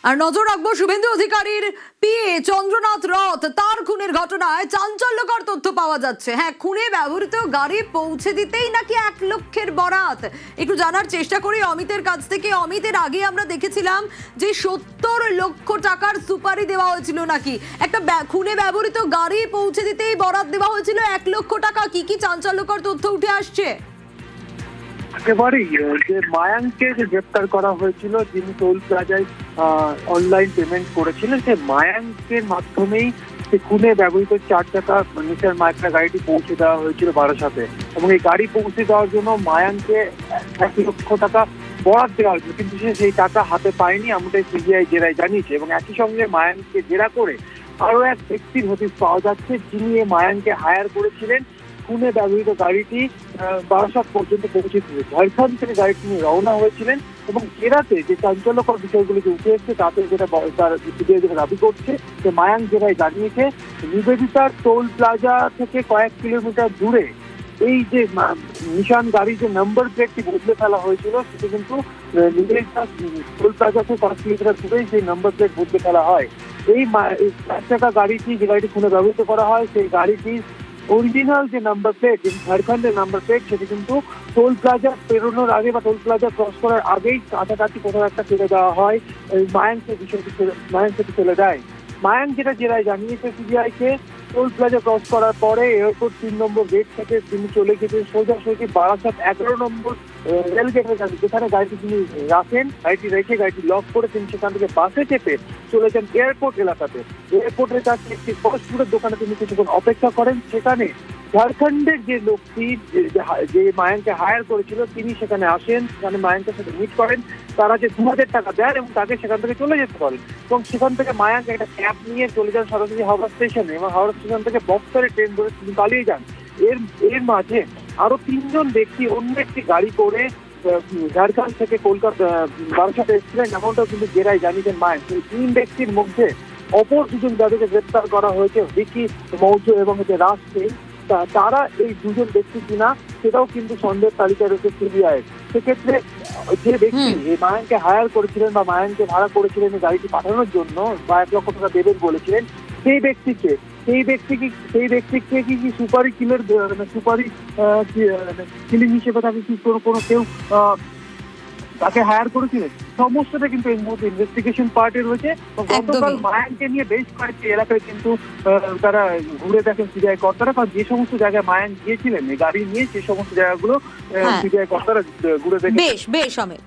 আর নজর রাখবো শুভেন্দু অধিকারীর পিএ চন্দ্রনাথ রথ তার খুনের ঘটনায় চাঞ্চল্যকর তথ্য পাওয়া যাচ্ছে। হ্যাঁ, খুনে ব্যবহৃত গাড়ি পৌঁছে দিতেই নাকি 1 লক্ষের বরাত। একটু জানার চেষ্টা করি অমিতের কাছ থেকে। অমিতের আগে আমরা দেখেছিলাম যে 70 লক্ষ টাকার সুপারি দেওয়া হয়েছিল নাকি, একটা খুনে ব্যবহৃত গাড়ি পৌঁছে দিতেই বরাত দেওয়া হয়েছিল 1 লক্ষ টাকা। কি কি চাঞ্চল্যকর তথ্য উঠে আসছে? একেবারেই যে মায়াঙ্ককে যে গ্রেপ্তার করা হয়েছিল, যিনি টোল প্লাজায় অনলাইন পেমেন্ট করেছিলেন, সে মায়াঙ্কের মাধ্যমেই সে খুনে ব্যবহৃত 4 চাকা নিসার মাইক্রা গাড়িটি পৌঁছে দেওয়া হয়েছিল বারাসাতে। এবং এই গাড়ি পৌঁছে দেওয়ার জন্য মায়াঙ্ককে 1 লক্ষ টাকা বরাদ দেওয়া হয়েছিল, কিন্তু সে সেই টাকা হাতে পায়নি, এমনটাই সিবিআই জেরায় জানিয়েছে। এবং একই সঙ্গে মায়াঙ্ককে জেরা করে আরো এক ব্যক্তির হদিস পাওয়া যাচ্ছে, যিনি এই মায়াঙ্ককে হায়ার করেছিলেন খুনে ব্যবহৃত গাড়িটি বারাসাত পর্যন্ত পৌঁছে দিয়েছে। ঝাড়খণ্ড থেকে গাড়িটি নিয়ে রওনা হয়েছিলেন। এবং জেরাতে যে চাঞ্চল্যকর বিষয়গুলো যে উঠে এসছে তাতে যেটা তার সিবিআই যেটা দাবি করছে, যে মায়াঙ্ক জেরায় জানিয়েছে নিবেদিতার টোল প্লাজা থেকে কয়েক কিলোমিটার দূরে এই যে নিশান গাড়ি যে নাম্বার প্লেটটি বদলে ফেলা হয়েছিল, সেটি কিন্তু নিবেদিতা টোল প্লাজা থেকে কয়েক কিলোমিটার দূরেই সেই নাম্বার প্লেট বদলে ফেলা হয়। এই 4 চাকা গাড়িটি, যে গাড়িটি খুনে ব্যবহৃত করা হয়, সেই গাড়িটির অরিজিনাল যে নাম্বার প্লেট, ঝাড়খণ্ডের নাম্বার প্লেট, সেটি কিন্তু টোল প্লাজা পেরোনোর আগে বা টোল প্লাজা ক্রস করার আগেই কাছাকাছি কোথাও একটা ফেলে দেওয়া হয়। মায়াঙ্কের বিষয়টি মায়াঙ্ক সেটি ফেলে দেয়। মায়াঙ্ক যেটা জেরায় জানিয়েছে সিবিআইকে, টোল প্লাজা ক্রস করার পরে এয়ারপোর্ট 3 নম্বর গেট থেকে তিনি চলে গেছেন সোজাসুজি বারাসাত 11 নম্বর রেল গেটের কাছে, যেখানে গাড়িটি তিনি রাখেন। গাড়িটি রেখে গাড়িটি লক করে তিনি সেখান থেকে বাসে চেপে চলে যান এয়ারপোর্ট এলাকাতে। এয়ারপোর্টের কাছে একটি ফাস্ট ফুডের দোকানে তিনি কিছুক্ষণ অপেক্ষা করেন। সেখানে ঝাড়খণ্ডের যে লোকটি যে মায়াঙ্ককে হায়ার করেছিল, তিনি সেখানে আসেন, সেখানে মায়াঙ্কের সাথে মিট করেন। তারা যে 2000 টাকা দেন এবং তাকে সেখান থেকে চলে যেতে পারেন। এবং সেখান থেকে মায়াঙ্ক একটা ক্যাব নিয়ে চলে যান সরাসরি হাওড়া স্টেশনে, এবং হাওড়া স্টেশন থেকে বক্সারে ট্রেন ধরে তিনি পালিয়ে যান। এর মাঝে আরো 3 জন ব্যক্তি অন্য একটি গাড়ি করে ঝাড়খণ্ড থেকে কলকাতা বারাসাতে এসেছিলেন, এমনটাও কিন্তু জেরায় জানিয়েছেন মায়াঙ্ক। এই 3 ব্যক্তির মধ্যে অপর 2 জন যাদেরকে গ্রেপ্তার করা হয়েছে, ভিকি মৌর্য এবং রাজ সিং, তারা এই 2 জন ব্যক্তি কিনা সেটাও কিন্তু সন্দেহের তালিকায় রয়েছে সিবিআই। সেক্ষেত্রে যে ব্যক্তি এই মায়াঙ্ককে হায়ার করেছিলেন বা মায়াঙ্ককে ভাড়া করেছিলেন এই গাড়িটি পাঠানোর জন্য বা 1 লক্ষ টাকা দেবেন বলেছিলেন, সেই ব্যক্তিকে কি সুপারি কিলের সুপারি কিলিং হিসেবে তাকে কি কোনো কেউ তাকে হায়ার করেছিলেন? সমস্তটা কিন্তু এই মুহূর্তে ইনভেস্টিগেশন পার্টে রয়েছে। গতকাল মায়াঙ্ককে নিয়ে বেশ কয়েকটি এলাকায় কিন্তু তারা ঘুরে দেখেন সিবিআই কর্তারা, কারণ যে সমস্ত জায়গায় মায়াঙ্ক গিয়েছিলেন এই গাড়ি নিয়ে, সেই সমস্ত জায়গাগুলো সিবিআই কর্তারা ঘুরে দেখেন। বেশ অমিত।